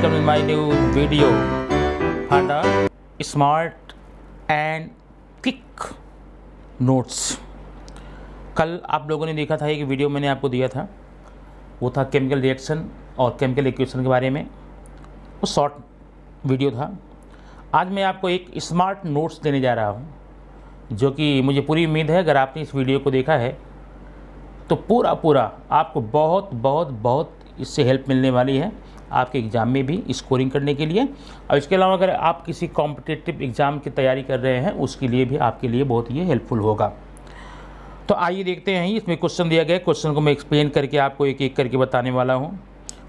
welcome in my new video for the smart and quick notes। कल आप लोगों ने देखा था एक वीडियो मैंने आपको दिया था, वो था केमिकल रिएक्शन और केमिकल इक्वेशन के बारे में, वो शॉर्ट वीडियो था। आज मैं आपको एक स्मार्ट नोट्स देने जा रहा हूँ, जो कि मुझे पूरी उम्मीद है अगर आपने इस वीडियो को देखा है तो पूरा आपको बहुत इससे हेल्प मिलने वाली है आपके एग्ज़ाम में भी स्कोरिंग करने के लिए। और इसके अलावा अगर आप किसी कॉम्पिटिटिव एग्ज़ाम की तैयारी कर रहे हैं उसके लिए भी आपके लिए बहुत ही हेल्पफुल होगा। तो आइए देखते हैं, इसमें क्वेश्चन दिया गया, क्वेश्चन को मैं एक्सप्लेन करके आपको एक एक करके बताने वाला हूँ।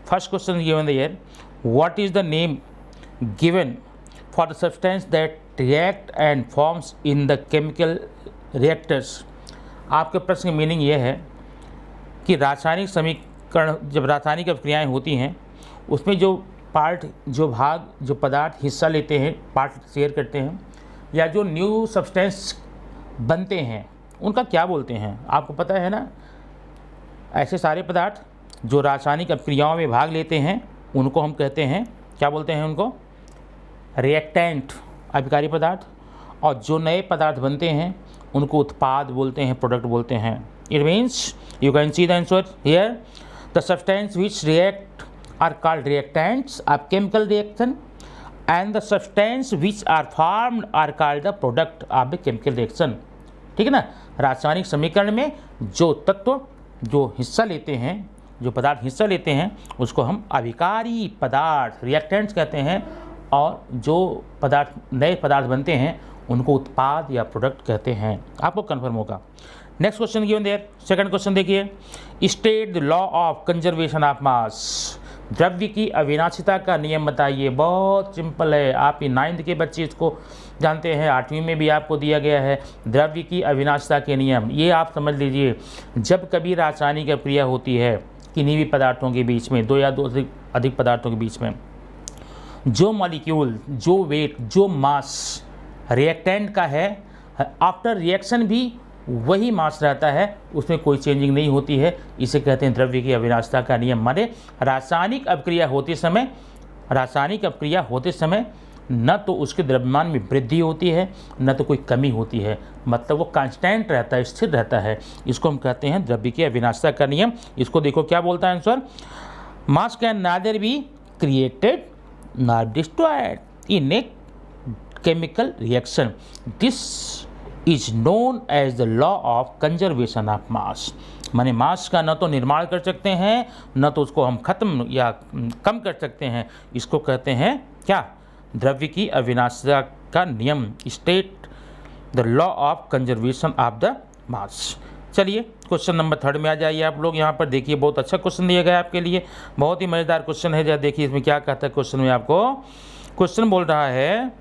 First question given here, what is the name given for the substance that react and forms in the chemical reactors. आपके प्रश्न की मीनिंग ये है कि रासायनिक समीकरण, जब रासायनिक अभिक्रियाएँ होती हैं उसमें जो पार्ट, जो भाग, जो पदार्थ हिस्सा लेते हैं, पार्ट शेयर करते हैं, या जो न्यू सब्सटेंस बनते हैं उनका क्या बोलते हैं? आपको पता है ना, ऐसे सारे पदार्थ जो रासायनिक अभिक्रियाओं में भाग लेते हैं उनको हम कहते हैं, क्या बोलते हैं उनको? रिएक्टेंट, अभिकारी पदार्थ। और जो नए पदार्थ बनते हैं उनको उत्पाद बोलते हैं, प्रोडक्ट बोलते हैं। It means you can see the answer here, the substance which react are called reactants of chemical reaction and the substance which are formed are called the product of the chemical reaction। ठीक है ना, रासायनिक समीकरण में जो तत्व, जो हिस्सा लेते हैं, जो पदार्थ हिस्सा लेते हैं उसको हम अभिकारी पदार्थ, रिएक्टेंट्स कहते हैं, और जो पदार्थ, नए पदार्थ बनते हैं उनको उत्पाद या प्रोडक्ट कहते हैं। आपको कन्फर्म होगा। Next question given there, second question देखिए, state the law of conservation of mass. द्रव्य की अविनाशिता का नियम बताइए। बहुत सिंपल है, आप ये 9th के बच्चे इसको जानते हैं, 8वीं में भी आपको दिया गया है द्रव्य की अविनाशिता के नियम। ये आप समझ लीजिए, जब कभी रासायनिक अभिक्रिया होती है किन्हीं भी पदार्थों के बीच में, दो या दो से अधिक पदार्थों के बीच में, जो मॉलिक्यूल, जो वेट, जो मास रिएक्टेंट का है, आफ्टर रिएक्शन भी वही मास रहता है, उसमें कोई चेंजिंग नहीं होती है। इसे कहते हैं द्रव्य की अविनाशिता का नियम। माने रासायनिक अभिक्रिया होते समय न तो उसके द्रव्यमान में वृद्धि होती है न तो कोई कमी होती है, मतलब वो कांस्टेंट रहता है, स्थिर रहता है। इसको हम कहते हैं द्रव्य की अविनाशिता का नियम। इसको देखो क्या बोलता है answer, mass can neither be created nor destroyed in a chemical reaction, this is known as the law of conservation of mass. माने मास का न तो निर्माण कर सकते हैं न तो उसको हम खत्म या कम कर सकते हैं। इसको कहते हैं क्या? द्रव्य की अविनाशिता का नियम, state the law of conservation of the mass. चलिए क्वेश्चन नंबर 3 में आ जाइए आप लोग। यहाँ पर देखिए, बहुत अच्छा क्वेश्चन दिया गया है आपके लिए, बहुत ही मज़ेदार क्वेश्चन है। जरा देखिए इसमें क्या कहता है क्वेश्चन में। आपको क्वेश्चन बोल रहा है,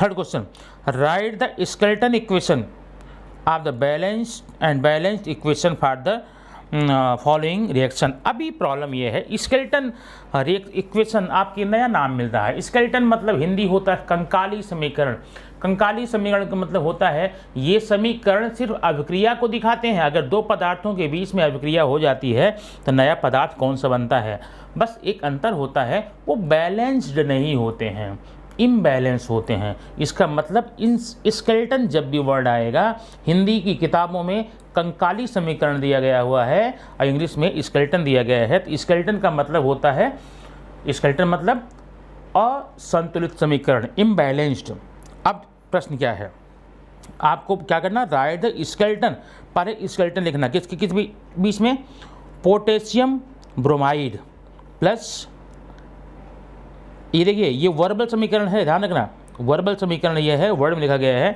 third question, right the skeleton equation of the balanced equation for the following reaction. अभी प्रॉब्लम ये है, स्केलेटन इक्वेशन आपकी नया नाम मिल रहा है। स्केलेटन मतलब हिंदी होता है कंकाली समीकरण। कंकाली समीकरण का मतलब होता है ये समीकरण सिर्फ अभिक्रिया को दिखाते हैं। अगर दो पदार्थों के बीच में अभिक्रिया हो जाती है तो नया पदार्थ कौन सा बनता है। बस एक अंतर होता है, वो बैलेंस्ड नहीं होते हैं, इम्बैलेंस होते हैं। इसका मतलब इन स्केलेटन जब भी वर्ड आएगा, हिंदी की किताबों में कंकाली समीकरण दिया गया हुआ है और इंग्लिश में स्केलेटन दिया गया है, तो स्केलेटन का मतलब होता है, स्केलेटन मतलब असंतुलित समीकरण, इम्बैलेंस्ड। अब प्रश्न क्या है, आपको क्या करना, राइट द स्केलेटन, पर स्केलेटन लिखना किसके किस बीच में, पोटेशियम ब्रोमाइड प्लस, ये देखिए ये वर्बल समीकरण है, ध्यान रखना, वर्बल समीकरण ये है, वर्ड में लिखा गया है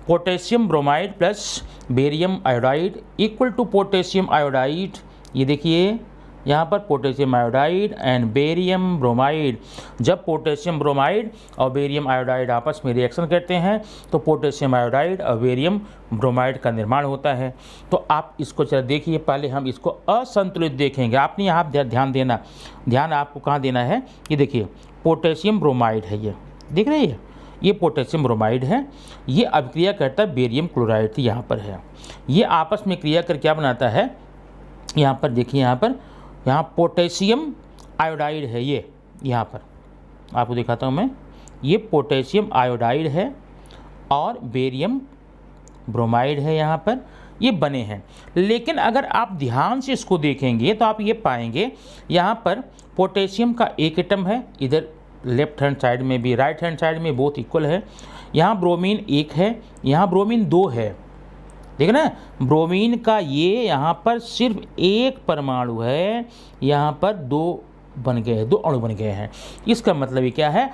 potassium bromide plus barium iodide equal to potassium iodide. ये देखिए यहाँ पर potassium iodide and barium bromide. जब पोटेशियम ब्रोमाइड और बेरियम आयोडाइड आपस में रिएक्शन करते हैं तो पोटेशियम आयोडाइड और बेरियम ब्रोमाइड का निर्माण होता है। तो आप इसको चलो देखिए, पहले हम इसको असंतुलित देखेंगे। आपने यहाँ ध्यान देना, ध्यान आपको कहाँ देना है, ये देखिए पोटेशियम ब्रोमाइड है, ये दिख रही है, ये पोटेशियम ब्रोमाइड है, ये अभिक्रिया करता है बेरियम क्लोराइड, यहाँ पर है। ये आपस में क्रिया कर क्या बनाता है, यहाँ पर देखिए, यहाँ पोटेशियम आयोडाइड है, ये यहाँ पर आपको दिखाता हूँ मैं, ये पोटेशियम आयोडाइड है और बेरियम ब्रोमाइड है, यहाँ पर ये बने हैं। लेकिन अगर आप ध्यान से इसको देखेंगे तो आप ये पाएंगे यहाँ पर पोटेशियम का एक एटम है, इधर लेफ्ट हैंड साइड में भी राइट हैंड साइड में बोथ इक्वल है। यहाँ ब्रोमीन एक है, यहाँ ब्रोमीन दो है, ठीक है ना। ब्रोमीन का ये यहाँ पर सिर्फ एक परमाणु है, यहाँ पर दो बन गए हैं, दो अणु बन गए हैं। इसका मतलब ये क्या है,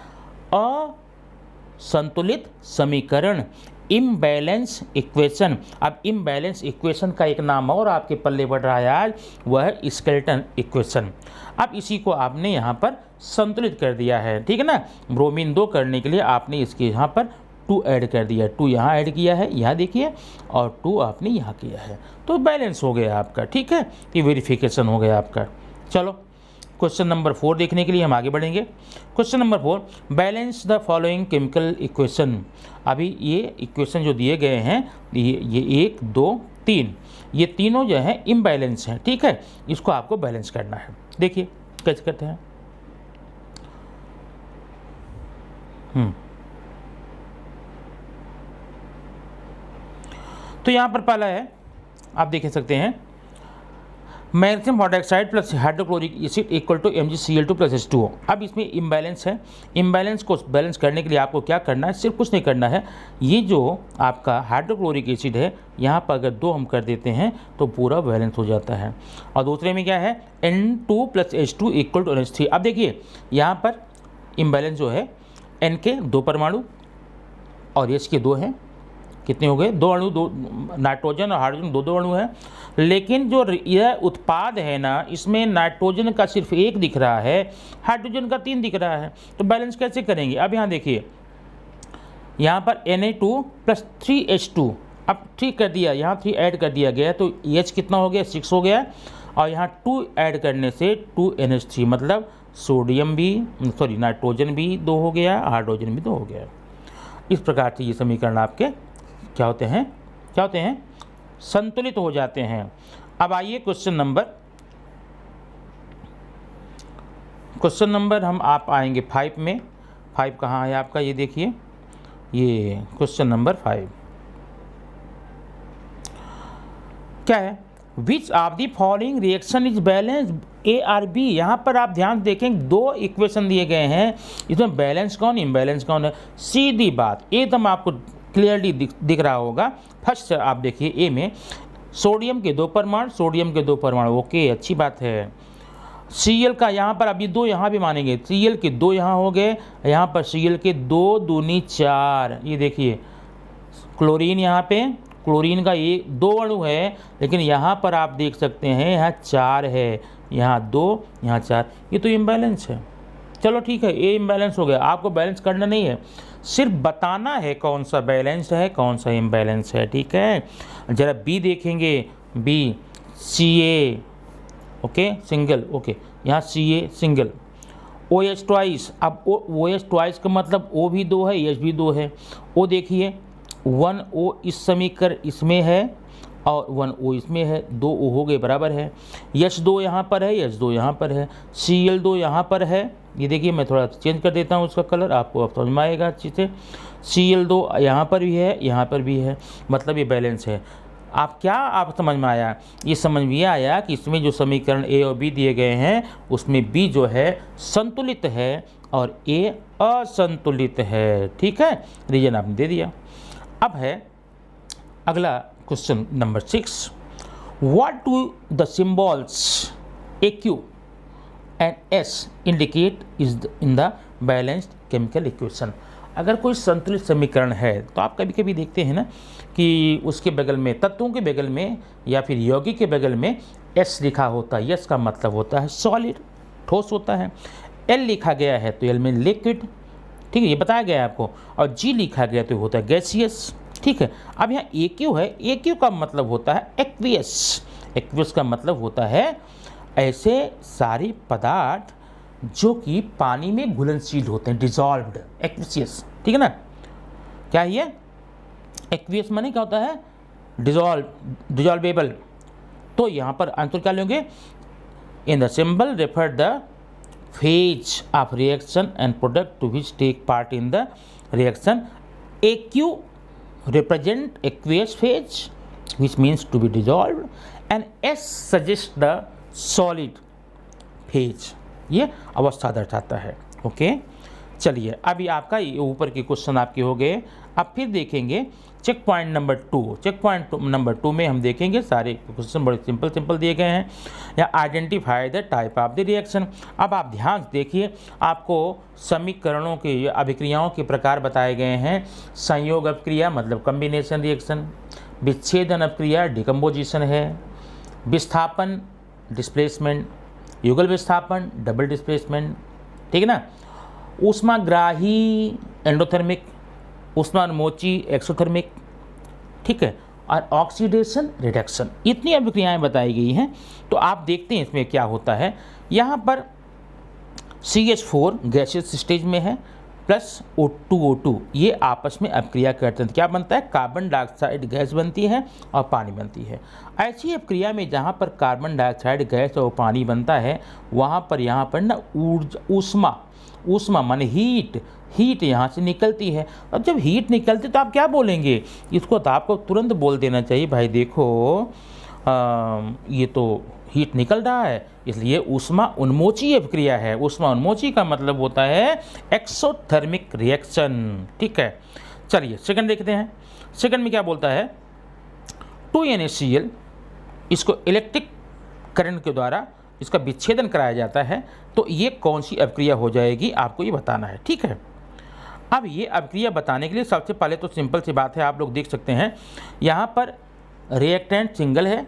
असंतुलित समीकरण, इम्बैलेंस इक्वेशन। अब इम्बैलेंस इक्वेशन का एक नाम और आपके पल्ले पड़ रहा है आज, वह है स्केलेटन इक्वेशन। अब इसी को आपने यहाँ पर संतुलित कर दिया है, ठीक है ना। ब्रोमीन 2 करने के लिए आपने इसके यहाँ पर 2 ऐड कर दिया, 2 यहाँ ऐड किया है, यहाँ देखिए, और 2 आपने यहाँ किया है, तो बैलेंस हो गया आपका, ठीक है। ये वेरिफिकेशन हो गया आपका। चलो क्वेश्चन नंबर 4 देखने के लिए हम आगे बढ़ेंगे। Question number 4, balance the following chemical equation. अभी ये इक्वेशन जो दिए गए हैं, ये 1 2 3, ये तीनों जो है इम्बैलेंस हैं, ठीक है। इसको आपको बैलेंस करना है। देखिए कैसे करते हैं। तो यहाँ पर पहला है, आप देख सकते हैं, magnesium hydroxide plus hydrochloric acid equal to MgCl2 plus H2O। अब इसमें इम्बैलेंस है, इम्बैलेंस को बैलेंस करने के लिए आपको क्या करना है, सिर्फ कुछ नहीं करना है। ये जो आपका हाइड्रोक्लोरिक एसिड है, यहाँ पर अगर 2 हम कर देते हैं तो पूरा बैलेंस हो जाता है। और दूसरे में क्या है, N2 plus H2 equal to NH3। अब देखिए यहाँ पर इम्बैलेंस जो है, N के 2 परमाणु और H के 2 हैं, कितने हो गए, 2 अणु, 2 नाइट्रोजन और हाइड्रोजन 2 अणु हैं। लेकिन जो यह उत्पाद है ना, इसमें नाइट्रोजन का सिर्फ 1 दिख रहा है, हाइड्रोजन का 3 दिख रहा है, तो बैलेंस कैसे करेंगे। अब यहाँ देखिए, यहाँ पर Na2 प्लस 3H2, अब 3 कर दिया, यहाँ 3 ऐड कर दिया गया, तो H कितना हो गया, 6 हो गया, और यहाँ 2 ऐड करने से 2NH3, मतलब सोडियम भी, सॉरी नाइट्रोजन भी 2 हो गया, हाइड्रोजन भी 2 हो गया। इस प्रकार से ये समीकरण आपके क्या होते हैं, संतुलित हो जाते हैं। अब आइए क्वेश्चन नंबर हम आप आएंगे 5 में। 5 कहाँ है आपका, ये देखिए, ये क्वेश्चन नंबर 5 क्या है, which of the following reaction is balance A और B। यहाँ पर आप ध्यान देखें, 2 इक्वेशन दिए गए हैं, इसमें बैलेंस कौन इम्बैलेंस कौन है, सीधी बात एकदम आपको क्लियरली दिख रहा होगा। फर्स्ट आप देखिए ए में सोडियम के 2 परमाणु, ओके अच्छी बात है। Cl का यहाँ पर अभी 2 यहाँ भी मानेंगे, Cl के 2 यहाँ हो गए, यहाँ पर Cl के 2 दूनी 4, ये देखिए क्लोरीन, यहाँ पे क्लोरीन का 2 अणु है, लेकिन यहाँ पर आप देख सकते हैं यहाँ 4 है, यहाँ 2 यहाँ 4, ये तो इम्बैलेंस है। चलो ठीक है, ये इम्बैलेंस हो गया, आपको बैलेंस करना नहीं है, सिर्फ बताना है कौन सा बैलेंस है कौन सा इम्बैलेंस है, ठीक है। जरा बी देखेंगे, बी Ca ओके सिंगल, ओके यहाँ Ca सिंगल, OH ट्वाइस। अब OH ट्वाइस का मतलब O भी 2 है, H भी 2 है। O देखिए 1O इस समीकरण इसमें है और 1O इसमें है, 2O हो गए बराबर है। H2 यहाँ पर है, H2 यहाँ पर है, Cl2 यहाँ पर है, ये देखिए मैं थोड़ा चेंज कर देता हूँ उसका कलर, आपको अब समझ में आएगा अच्छी से। Cl2 यहाँ पर भी है, यहाँ पर भी है, मतलब ये बैलेंस है। आप समझ में आया, ये समझ में आया कि इसमें जो समीकरण A और B दिए गए हैं, उसमें B जो है संतुलित है और A असंतुलित है, ठीक है। रीजन आपने दे दिया। अब है अगला question number 6, what do the symbols AQ and S indicate is in the balanced chemical equation. अगर कोई संतुलित समीकरण है तो आप कभी कभी देखते हैं ना कि उसके बगल में, तत्वों के बगल में या फिर यौगिक के बगल में S लिखा होता है। S का मतलब होता है सॉलिड, ठोस होता है। L लिखा गया है तो L में लिक्विड, ठीक है, ये बताया गया है आपको। और G लिखा गया तो होता है गैसियस, ठीक है। अब यहाँ AQ है, AQ का मतलब होता है एक्वियस। एक्वियस का मतलब होता है ऐसे सारे पदार्थ जो कि पानी में घुलनशील होते हैं, डिजॉल्व्ड, एक्वियस, ठीक है ना। क्या है ये एक्वियस माने क्या होता है, डिजॉल्वेबल। तो यहाँ पर आंसर क्या लेंगे, in the symbol refer the phase of reaction and product to which take part in the reaction. AQ represent aqueous phase which means to be dissolved, and S suggests the solid phase, ये अवस्था दर्शाता है। Okay चलिए, अभी आपका ये ऊपर के क्वेश्चन आपके हो गए। अब फिर देखेंगे check point number 2। Check point number 2 में हम देखेंगे सारे क्वेश्चन बड़े सिंपल दिए गए हैं। या identify the type of the reaction. अब आप ध्यान से देखिए, आपको समीकरणों के अभिक्रियाओं के प्रकार बताए गए हैं। संयोग अभिक्रिया मतलब कम्बिनेशन रिएक्शन, विच्छेदन अभिक्रिया डिकम्पोजिशन है, विस्थापन डिस्प्लेसमेंट, युगल विस्थापन डबल डिस्प्लेसमेंट, ठीक है ना, ऊष्माग्राही एंडोथर्मिक, ऊष्माउन्मोची एक्सोथर्मिक, ठीक है, और ऑक्सीडेशन रिडक्शन, इतनी अभिक्रियाएं बताई गई हैं। तो आप देखते हैं इसमें क्या होता है। यहाँ पर CH4 गैसियस स्टेज में है प्लस O2 ये आपस में अभिक्रिया करते हैं। क्या बनता है? कार्बन डाइऑक्साइड गैस बनती है और पानी बनती है। ऐसी अभिक्रिया में जहाँ पर कार्बन डाइऑक्साइड गैस और पानी बनता है, वहाँ पर यहाँ पर ना ऊष्मा माने हीट यहाँ से निकलती है। और जब हीट निकलती तो आप क्या बोलेंगे? इसको तो आपको तुरंत बोल देना चाहिए, भाई देखो ये तो हीट निकल रहा है, इसलिए ऊष्मा उन्मोची अभिक्रिया है। ऊष्मा उन्मोची का मतलब होता है एक्सोथर्मिक रिएक्शन, ठीक है। चलिए सेकंड देखते हैं। सेकंड में क्या बोलता है? 2NaCl, इसको इलेक्ट्रिक करंट के द्वारा इसका विच्छेदन कराया जाता है। तो ये कौन सी अभिक्रिया हो जाएगी, आपको ये बताना है, ठीक है। अब ये अभिक्रिया बताने के लिए सबसे पहले तो सिंपल सी बात है, आप लोग देख सकते हैं यहाँ पर रिएक्टेंट सिंगल है,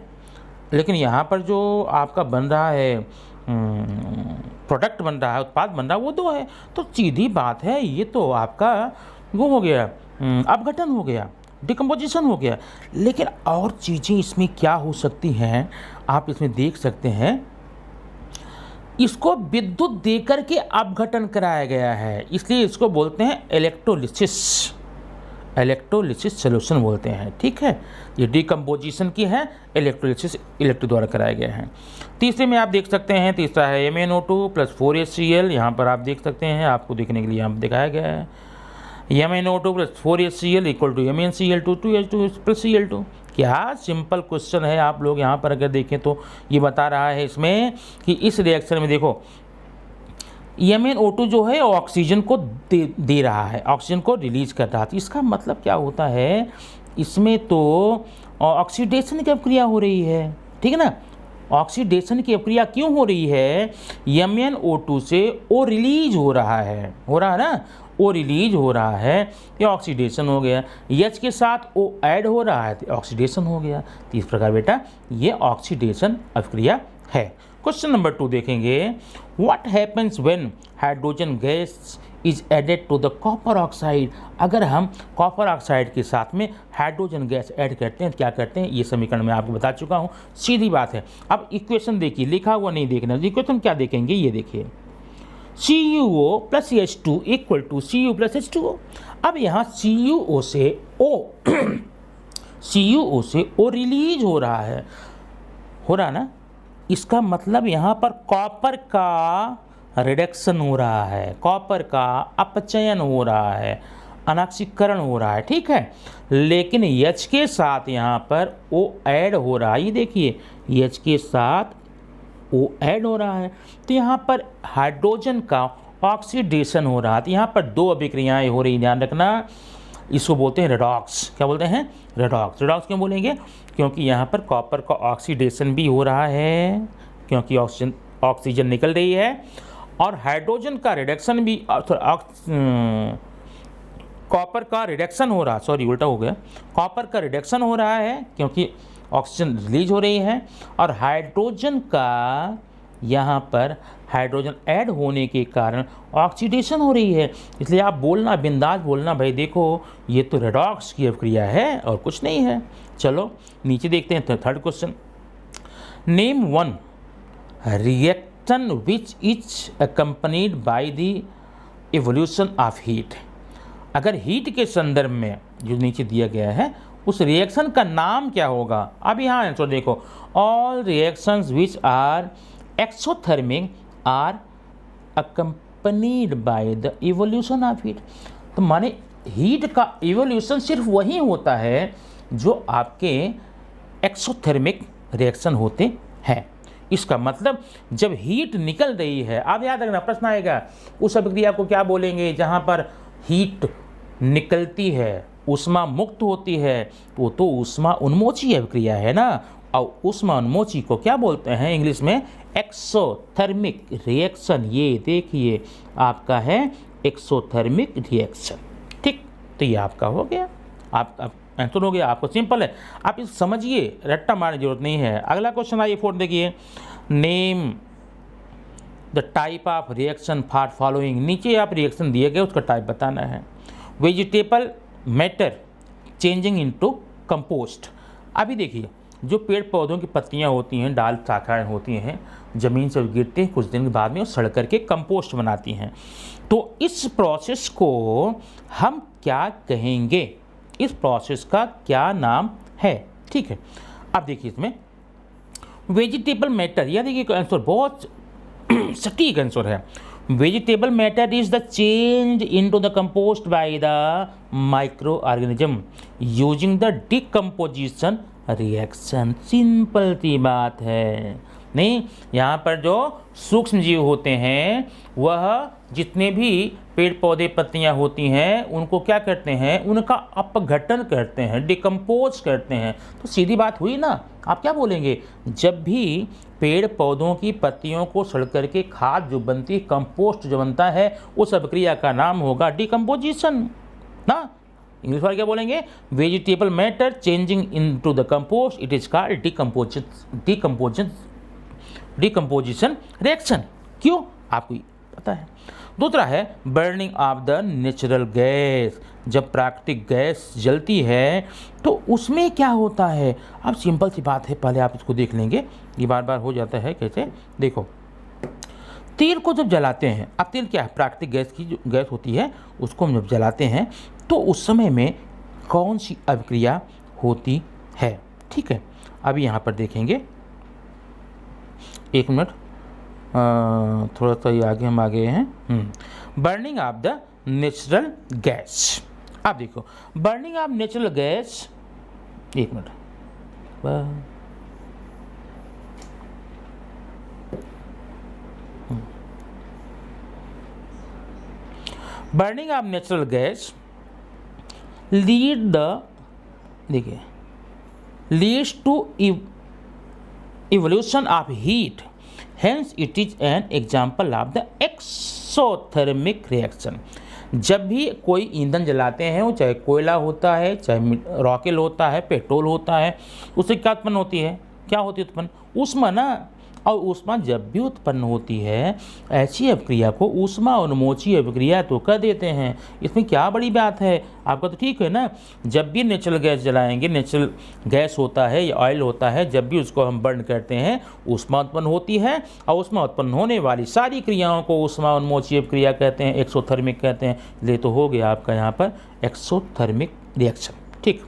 लेकिन यहाँ पर जो आपका बन रहा है प्रोडक्ट बन रहा है, उत्पाद बन रहा है, वो 2 है। तो सीधी बात है, ये तो आपका वो हो गया, अपघटन हो गया, डिकम्पोजिशन हो गया। लेकिन और चीज़ें इसमें क्या हो सकती हैं, आप इसमें देख सकते हैं, इसको विद्युत देकर के अपघटन कराया गया है, इसलिए इसको बोलते हैं इलेक्ट्रोलिसिस सॉल्यूशन बोलते हैं, ठीक है। ये डिकम्पोजिशन की है, इलेक्ट्रोलिसिस इलेक्ट्रो द्वारा कराया गया है। तीसरे में आप देख सकते हैं, तीसरा है MnO2 + 4HCl। यहाँ पर आप देख सकते हैं, आपको देखने के लिए यहाँ दिखाया गया है MnO2 + 4HCl = MnCl2 2H2 + Cl2। क्या सिंपल क्वेश्चन है। आप लोग यहाँ पर अगर देखें तो ये बता रहा है इसमें कि इस रिएक्शन में देखो MnO2 जो है ऑक्सीजन को दे रहा है, ऑक्सीजन को रिलीज कर रहा है। इसका मतलब क्या होता है, इसमें तो ऑक्सीडेशन की अभिक्रिया हो रही है, ठीक है ना। ऑक्सीडेशन की अभिक्रिया क्यों हो रही है? MnO2 से O रिलीज हो रहा है ना, O रिलीज हो रहा है, ये ऑक्सीडेशन हो गया। H के साथ O ऐड हो रहा है तो ऑक्सीडेशन हो गया। तो इस प्रकार बेटा ये ऑक्सीडेशन अभिक्रिया है। क्वेश्चन नंबर 2 देखेंगे। What happens when hydrogen gas is added to the copper oxide. अगर हम कॉपर ऑक्साइड के साथ में हाइड्रोजन गैस ऐड करते हैं, क्या करते हैं? ये समीकरण मैं आपको बता चुका हूँ, सीधी बात है। अब इक्वेशन देखिए, लिखा हुआ नहीं देखना। इक्वेशन क्या देखेंगे, ये देखिए, CuO + H2 = Cu + H2O। अब यहाँ CuO से O रिलीज हो रहा ना, इसका मतलब यहाँ पर कॉपर का रिडक्शन हो रहा है, कॉपर का अपचयन हो रहा है, अनाक्सीकरण हो रहा है, ठीक है। लेकिन H के साथ यहाँ पर O ऐड हो रहा है, ये देखिए H के साथ O ऐड हो रहा है, तो यहाँ पर हाइड्रोजन का ऑक्सीडेशन हो रहा है। तो यहाँ पर 2 अभिक्रियाएँ हो रही, ध्यान रखना। इसको बोलते हैं रेडॉक्स। क्या बोलते हैं? रेडॉक्स। रेडॉक्स क्यों बोलेंगे? क्योंकि यहाँ पर कॉपर का ऑक्सीडेशन भी हो रहा है, क्योंकि ऑक्सीजन निकल रही है, और हाइड्रोजन का रिडक्शन भी, कॉपर का रिडक्शन हो रहा, सॉरी उल्टा हो गया, कॉपर का रिडक्शन हो रहा है क्योंकि ऑक्सीजन रिलीज हो रही है, और हाइड्रोजन का यहाँ पर हाइड्रोजन ऐड होने के कारण ऑक्सीडेशन हो रही है। इसलिए आप बोलना, बिंदास बोलना, भाई देखो ये तो रेडॉक्स की अभिक्रिया है और कुछ नहीं है। चलो नीचे देखते हैं third question. Name 1 reaction which is accompanied by the evolution of heat. अगर हीट के संदर्भ में जो नीचे दिया गया है, उस रिएक्शन का नाम क्या होगा? अब यहाँ आंसर देखो, all reactions which are exothermic are accompanied by the evolution of heat. तो माने हीट का इवोल्यूशन सिर्फ वही होता है जो आपके एक्सोथर्मिक रिएक्शन होते हैं। इसका मतलब जब हीट निकल रही है, आप याद रखना प्रश्न आएगा, उस अभिक्रिया को क्या बोलेंगे जहाँ पर हीट निकलती है, ऊष्मा मुक्त होती है, वो तो ऊष्मा उन्मोची अभिक्रिया है ना। और ऊष्मा उन्मोची को क्या बोलते हैं इंग्लिश में? Exothermic reaction. ये देखिए आपका है एक्सोथर्मिक रिएक्शन। ठीक, तो ये आपका हो गया, आप आंसर हो गया। आपको सिंपल है, आप इस समझिए, रट्टा मारने की जरूरत नहीं है। अगला क्वेश्चन आइए 4 देखिए, name the type of reaction for following. नीचे आप रिएक्शन दिए गए, उसका टाइप बताना है। Vegetable matter changing into compost. अभी देखिए, जो पेड़ पौधों की पत्तियां होती हैं, डाल शाखाएं होती हैं, ज़मीन से गिरते हैं, कुछ दिन के बाद में वो सड़ करके कंपोस्ट बनाती हैं। तो इस प्रोसेस को हम क्या कहेंगे? इस प्रोसेस का क्या नाम है? ठीक है, अब देखिए इसमें वेजिटेबल मैटर, यह देखिए आंसर बहुत सटीक आंसर है। Vegetable matter is the change into the compost by the micro organism using the decomposition reaction. Simple सी बात है। नहीं, यहाँ पर जो सूक्ष्म जीव होते हैं वह जितने भी पेड़ पौधे पत्तियाँ होती हैं उनको क्या करते हैं? उनका अपघटन करते हैं, डिकम्पोज करते हैं। तो सीधी बात हुई ना, आप क्या बोलेंगे? जब भी पेड़ पौधों की पत्तियों को सड़ करके खाद जो बनती है, कंपोस्ट जो बनता है, उस अभिक्रिया का नाम होगा डिकम्पोजिशन ना। इंग्लिश में क्या बोलेंगे? Vegetable matter changing into the compost, it is called decomposition reaction. क्यों? आपको पता है। दूसरा है burning of the natural gas. जब प्राकृतिक गैस जलती है तो उसमें क्या होता है? अब सिंपल सी बात है, पहले आप इसको देख लेंगे, ये बार बार हो जाता है। कैसे? देखो, तेल को जब जलाते हैं, अब तेल क्या है? प्राकृतिक गैस की जो गैस होती है, उसको हम जब जलाते हैं तो उस समय में कौन सी अभिक्रिया होती है? ठीक है, अभी यहाँ पर देखेंगे, एक मिनट, थोड़ा सा ये आगे हम आ गए हैं। Burning of the natural gas. आप देखो, बर्निंग ऑफ नेचुरल गैस, एक minute, burning of natural gas lead the, देखिए, leads to evolution of heat, hence it is an example of the exothermic reaction। जब भी कोई ईंधन जलाते हैं, वो चाहे कोयला होता है, चाहे रॉकेल होता है, पेट्रोल होता है, उससे क्या उत्पन्न होती है? क्या होती है उत्पन्न? ऊष्मा ना। और ऊष्मा जब भी उत्पन्न होती है, ऐसी अभिक्रिया को ऊष्मा उन्मोची अभिक्रिया तो कर देते हैं। इसमें क्या बड़ी बात है? आपका तो ठीक है ना। जब भी नेचुरल गैस जलाएंगे, नेचुरल गैस होता है या ऑयल होता है, जब भी उसको हम बर्न करते हैं, ऊष्मा उत्पन्न होती है। और ऊष्मा उत्पन्न होने वाली सारी क्रियाओं को ऊष्मा उन्मोची अभिक्रिया कहते हैं, एक्सोथर्मिक कहते हैं। ये तो हो गया आपका यहाँ पर एक्सोथर्मिक रिएक्शन। ठीक,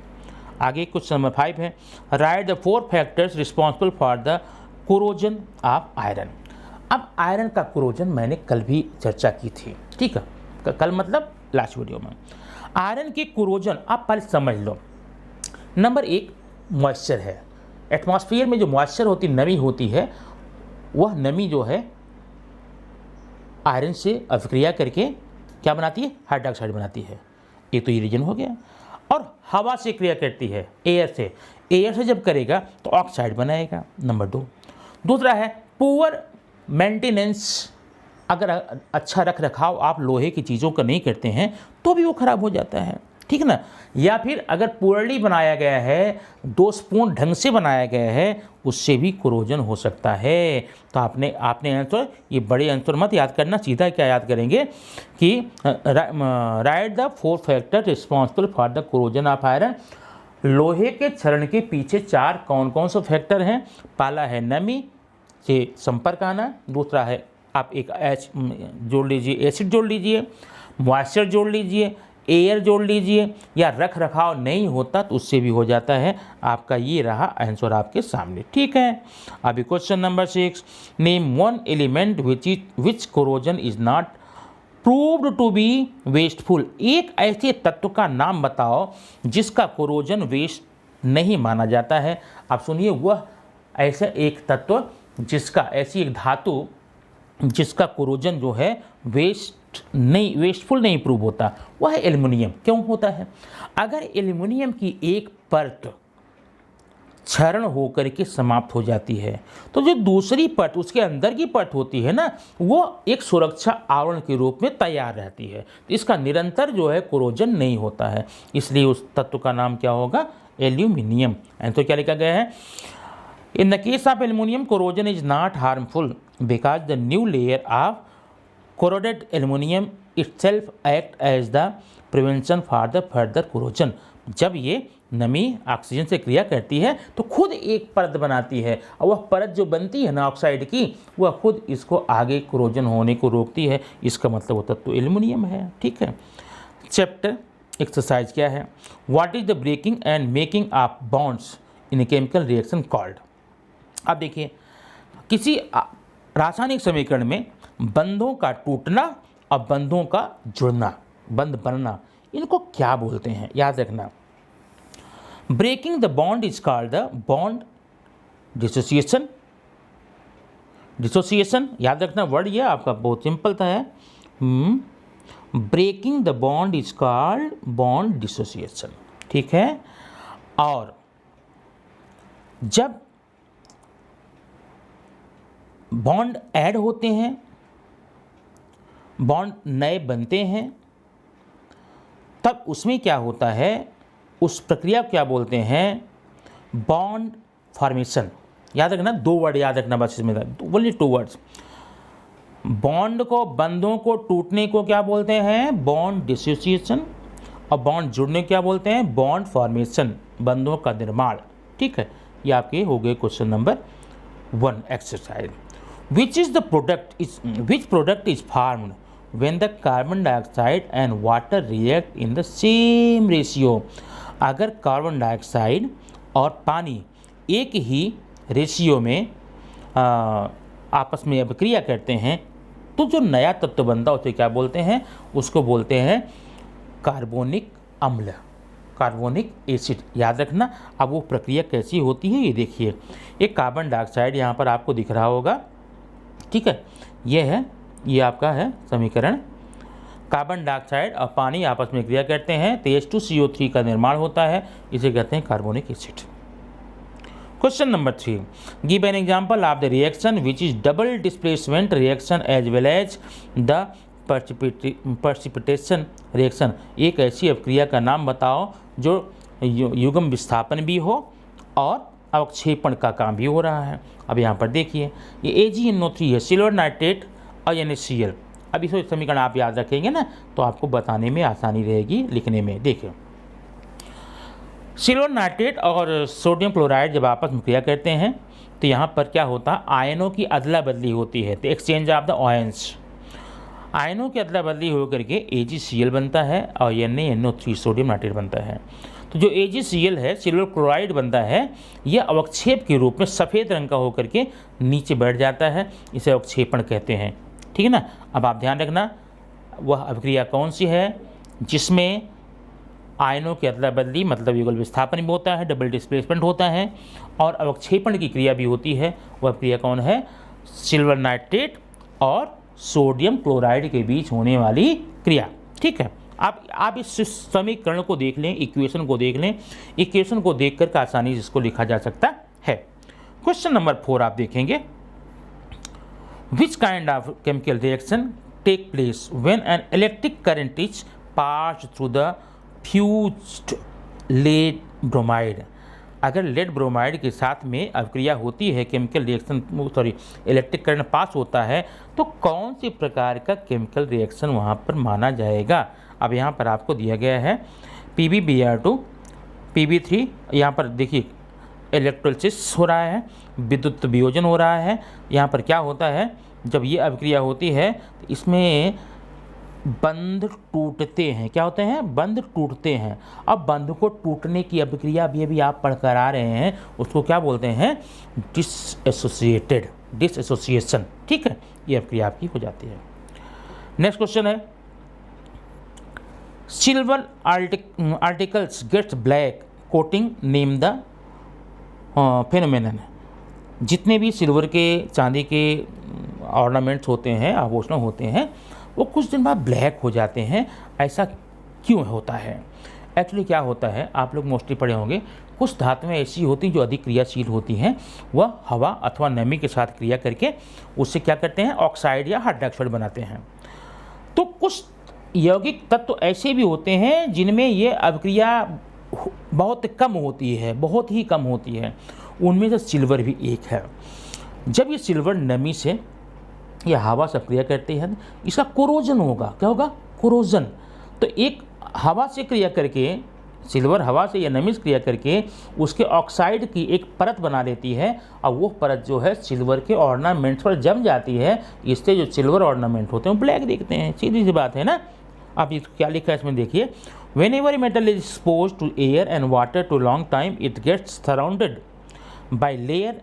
आगे कुछ नंबर 5 है, right the 4 factors responsible for the corrosion of iron. अब आयरन का कोरोजन मैंने कल भी चर्चा की थी। ठीक है, कल मतलब लास्ट वीडियो में। आयरन के कोरोजन आप पहले समझ लो। नंबर 1 मॉइस्चर है। एटमॉस्फेयर में जो मॉइस्चर होती, नमी होती है, वह नमी जो है आयरन से अभिक्रिया करके क्या बनाती है? हाइड्रोक्साइड बनाती है। एक तो ये रीजन हो गया। और हवा से क्रिया करती है, एयर से। एयर से जब करेगा तो ऑक्साइड बनाएगा। नंबर 2। दूसरा है पुअर मेंटेनेंस। अगर अच्छा रख रखाव आप लोहे की चीज़ों का नहीं करते हैं तो भी वो खराब हो जाता है। ठीक है ना। या फिर अगर पुअरली बनाया गया है, दोषपूर्ण ढंग से बनाया गया है, उससे भी कोरोजन हो सकता है। तो आपने आंसर, ये बड़े आंसर मत याद करना, सीधा क्या याद करेंगे कि right the 4 factor responsible for the corrosion of iron. लोहे के क्षरण के पीछे 4 कौन कौन से फैक्टर हैं? पहला है नमी से संपर्क आना, दूसरा है आप एक जोड़ लीजिए, एसिड जोड़ लीजिए, मॉइस्चर जोड़ लीजिए, एयर जोड़ लीजिए, या रख रखाव नहीं होता तो उससे भी हो जाता है। आपका ये रहा आंसर आपके सामने, ठीक है। अभी question number 6, name one element which corrosion is not proved to be wasteful. एक ऐसे तत्व का नाम बताओ जिसका कोरोजन वेस्ट नहीं माना जाता है। आप सुनिए, वह ऐसा एक तत्व जिसका, ऐसी एक धातु जिसका कोरोजन जो है वेस्टफुल नहीं प्रूव होता, वह है एल्युमिनियम। क्यों होता है? अगर एल्युमिनियम की एक परत क्षरण होकर के समाप्त हो जाती है तो जो दूसरी परत, उसके अंदर की परत होती है ना, वो एक सुरक्षा आवरण के रूप में तैयार रहती है। इसका निरंतर जो है कोरोजन नहीं होता है, इसलिए उस तत्व का नाम क्या होगा? एल्यूमिनियम। तो क्या लिखा गया है? In the case of aluminium corrosion is not harmful because the new layer of corroded aluminum itself act as the prevention for the further corrosion। जब ये नमी ऑक्सीजन से क्रिया करती है तो खुद एक परत बनाती है, और वह परत जो बनती है ना ऑक्साइड की, वह खुद इसको आगे कोरोजन होने को रोकती है। इसका मतलब होता तो एल्युमिनियम है, ठीक है। चैप्टर एक्सरसाइज क्या है? What is the breaking and making of bonds in a chemical reaction called. अब देखिए, किसी रासायनिक समीकरण में बंधों का टूटना और बंधों का जुड़ना, बंध बनना, इनको क्या बोलते हैं? याद रखना, breaking the bond is called the bond dissociation. Dissociation याद रखना, वर्ड ये आपका बहुत सिंपल था है। Breaking the bond is called bond dissociation, ठीक है। और जब बॉन्ड ऐड होते हैं, बॉन्ड नए बनते हैं, तब उसमें क्या होता है? उस प्रक्रिया को क्या बोलते हैं? Bond formation. याद रखना, दो वर्ड याद रखना बस इसमें, ओनली 2 वर्ड्स। बॉन्ड को, बंधों को टूटने को क्या बोलते हैं? Bond dissociation. और बॉन्ड जुड़ने को क्या बोलते हैं? बॉन्ड फॉर्मेशन, बंधों का निर्माण, ठीक है। ये आपके हो गए question number 1 exercise. Which product is formed when the carbon dioxide and water react in the same ratio। अगर कार्बन डाइऑक्साइड और पानी एक ही रेशियो में आपस में अभिक्रिया करते हैं तो जो नया तत्व बनता है उसे क्या बोलते हैं? उसको बोलते हैं कार्बोनिक अम्ल, कार्बोनिक एसिड। याद रखना। अब वो प्रक्रिया कैसी होती है ये देखिए। एक कार्बन डाइऑक्साइड यहाँ पर आपको दिख रहा होगा, ठीक है। ये है, ये आपका है समीकरण। कार्बन डाइऑक्साइड और पानी आपस में क्रिया करते हैं तो H2CO3 का निर्माण होता है, इसे कहते हैं carbonic acid. Question number 3, give an example of the reaction which is double displacement reaction as well as the precipitation reaction. एक ऐसी अभिक्रिया का नाम बताओ जो युग्म विस्थापन भी हो और अवक्षेपण का काम भी हो रहा है। अब यहाँ पर देखिए, ये AgNO3 है, सिल्वर नाइट्रेट और NaCl। अब इस समीकरण आप याद रखेंगे ना तो आपको बताने में आसानी रहेगी, लिखने में। देखिए, सिल्वर नाइट्रेट और सोडियम क्लोराइड जब आपस में क्रिया करते हैं तो यहाँ पर क्या होता है? आयनों की अदला बदली होती है, तो एक्सचेंज ऑफ द आयन्स। आयनों की अदला बदली होकर के AgCl बनता है और NaNO3 सोडियम नाइट्रेट बनता है। तो जो AgCl है, सिल्वर क्लोराइड बनता है, यह अवक्षेप के रूप में सफ़ेद रंग का होकर के नीचे बैठ जाता है, इसे अवक्षेपण कहते हैं, ठीक है ना। अब आप ध्यान रखना, वह अभिक्रिया कौन सी है जिसमें आयनों की अदला बदली मतलब युगल विस्थापन भी होता है, डबल डिस्प्लेसमेंट होता है और अवक्षेपण की क्रिया भी होती है। वह क्रिया कौन है? सिल्वर नाइट्रेट और सोडियम क्लोराइड के बीच होने वाली क्रिया, ठीक है। आप इस समीकरण को देख लें, इक्वेशन को देख लें, इक्वेशन को देख कर आसानी से इसको लिखा जा सकता है। क्वेश्चन नंबर 4 आप देखेंगे, which kind of chemical reaction take place when an electric current is pass through the fused lead bromide. अगर लेड ब्रोमाइड के साथ में अभिक्रिया होती है, chemical reaction electric current pass होता है, तो कौन सी प्रकार का केमिकल रिएक्शन वहाँ पर माना जाएगा? अब यहाँ पर आपको दिया गया है PbBr2 Pb3। यहाँ पर देखिए इलेक्ट्रोलिसिस हो रहा है, विद्युत वियोजन हो रहा है। यहाँ पर क्या होता है, जब ये अभिक्रिया होती है तो इसमें बंध टूटते हैं। क्या होते हैं? बंध टूटते हैं। अब बंध को टूटने की अभिक्रिया भी आप पढ़कर आ रहे हैं, उसको क्या बोलते हैं? Dissociated, dissociation. ठीक है, ये अभिक्रिया आपकी हो जाती है। नेक्स्ट क्वेश्चन है, silver articles gets black coating, name the phenomenon. जितने भी सिल्वर के, चांदी के ऑर्नामेंट्स होते हैं, आभूषण होते हैं, वो कुछ दिन बाद ब्लैक हो जाते हैं, ऐसा क्यों होता है? एक्चुअली क्या होता है, आप लोग मोस्टली पढ़े होंगे, कुछ धातुएं ऐसी होती हैं जो अधिक क्रियाशील होती हैं, वह हवा अथवा नमी के साथ क्रिया करके उससे क्या करते हैं? ऑक्साइड या हाइड्रोक्साइड बनाते हैं। तो कुछ यौगिक तत्व ऐसे भी होते हैं जिनमें ये अभिक्रिया बहुत कम होती है, बहुत ही कम होती है। उनमें से सिल्वर भी एक है। जब ये सिल्वर नमी से या हवा से क्रिया करती है, इसका कोरोजन होगा। क्या होगा? कोरोजन। तो एक हवा से क्रिया करके, सिल्वर हवा से या नमी से क्रिया करके उसके ऑक्साइड की एक परत बना देती है, और वो परत जो है सिल्वर के ऑर्नामेंट्स पर जम जाती है। इससे जो सिल्वर ऑर्नामेंट होते हैं वो ब्लैक दिखते हैं। सीधी सी बात है ना। आप इसको क्या लिखा है इसमें देखिए, whenever metal is expose to air and water too long time it gets surrounded by layer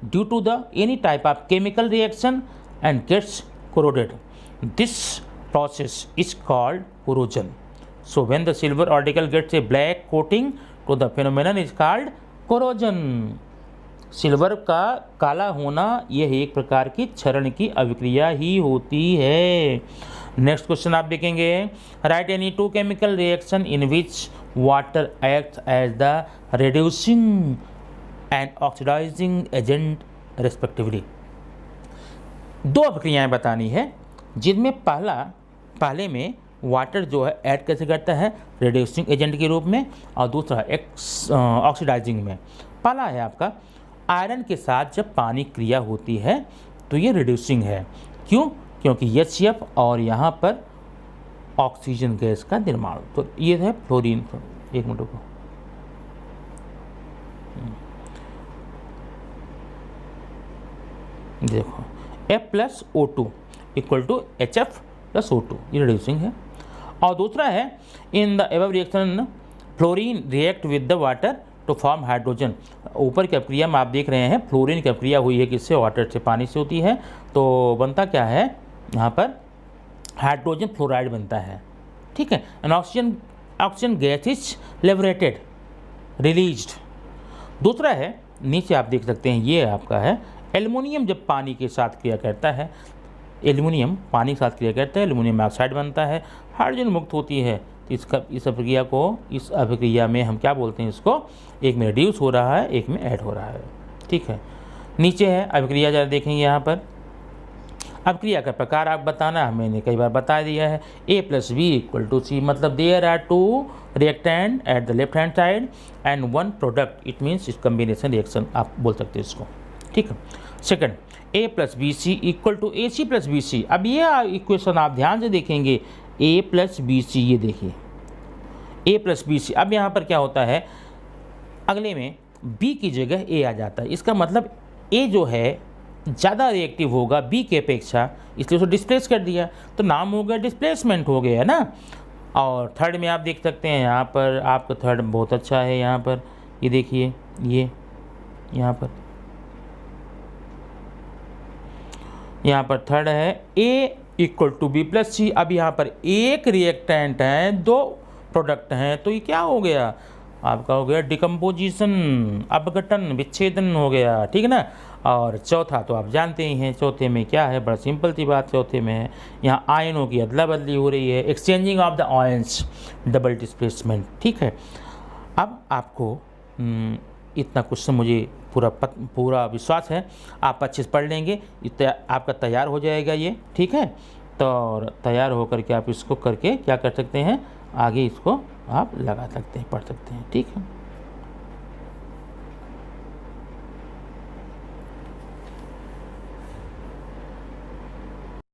due to the any type of chemical reaction and gets corroded. This process is called corrosion. So when the silver article gets a black coating, तो the phenomenon is called corrosion. Silver का काला होना यह एक प्रकार की क्षरण की अभिक्रिया ही होती है। नेक्स्ट क्वेश्चन आप देखेंगे, write any two chemical reaction in which water act as the reducing and oxidizing agent respectively. दो अभिक्रियाएँ बतानी है जिनमें पहले में वाटर जो है ऐड कैसे करता है? रिड्यूसिंग एजेंट के रूप में, और दूसरा ऑक्सीडाइजिंग में। पहला है आपका आयरन के साथ जब पानी क्रिया होती है तो ये रिड्यूसिंग है। क्यों? क्योंकि HCF और यहाँ पर ऑक्सीजन गैस का निर्माण। तो ये है फ्लोरीन। एक मिनट को देखो, F+O2 इक्वल टू HF+O2, ये रिड्यूसिंग है। और दूसरा है in the above reaction fluorine react with the water to form hydrogen. ऊपर की अभिक्रिया में आप देख रहे हैं फ्लोरीन की अभिक्रिया हुई है किससे? वाटर से, पानी से होती है। तो बनता क्या है यहाँ पर? हाइड्रोजन फ्लोराइड बनता है। ठीक है, and oxygen gas is liberated, released. दूसरा है, नीचे आप देख सकते हैं, ये आपका है एल्युमिनियम। जब पानी के साथ क्रिया करता है, एल्युमिनियम पानी के साथ क्रिया करता है, एल्युमिनियम ऑक्साइड बनता है, हाइड्रोजन मुक्त होती है। इस अभिक्रिया में हम क्या बोलते हैं इसको? एक में रिड्यूस हो रहा है, एक में ऐड हो रहा है। ठीक है, नीचे है अभिक्रिया, जरा देखेंगे यहाँ पर। अभिक्रिया का प्रकार आप बताना, मैंने कई बार बता दिया है। A+B = C, मतलब there are 2 reactant at the left hand side and 1 product, it means इस कम्बिनेशन रिएक्शन आप बोल सकते हैं इसको। ठीक है, सेकंड A+BC = AC+BC। अब ये इक्वेशन आप ध्यान से देखेंगे, A+BC, ये देखिए A+BC। अब यहाँ पर क्या होता है, अगले में B की जगह A आ जाता है। इसका मतलब A जो है ज़्यादा रिएक्टिव होगा B के अपेक्षा, इसलिए उसको डिस्प्लेस कर दिया, तो नाम हो गया डिस्प्लेसमेंट हो गया ना। और थर्ड में आप देख सकते हैं, यहाँ पर आपका थर्ड बहुत अच्छा है। यहाँ पर ये देखिए, ये यहाँ पर थर्ड है A = B+C। अब यहाँ पर एक रिएक्टेंट है, 2 प्रोडक्ट हैं, तो ये क्या हो गया? आपका हो गया डिकम्पोजिशन, अपघटन, विच्छेदन हो गया। ठीक है ना। और चौथा तो आप जानते ही हैं, चौथे में क्या है? बड़ा सिंपल सी बात चौथे में है, यहाँ आयनों की अदला बदली हो रही है, exchanging of the ions, double displacement. ठीक है, अब आपको इतना क्वेश्चन मुझे पूरा विश्वास है आप अच्छे से पढ़ लेंगे, आपका तैयार हो जाएगा ये। ठीक है, तो तैयार होकर के आप इसको करके क्या कर सकते हैं? आगे इसको आप लगा सकते हैं, पढ़ सकते हैं। ठीक है।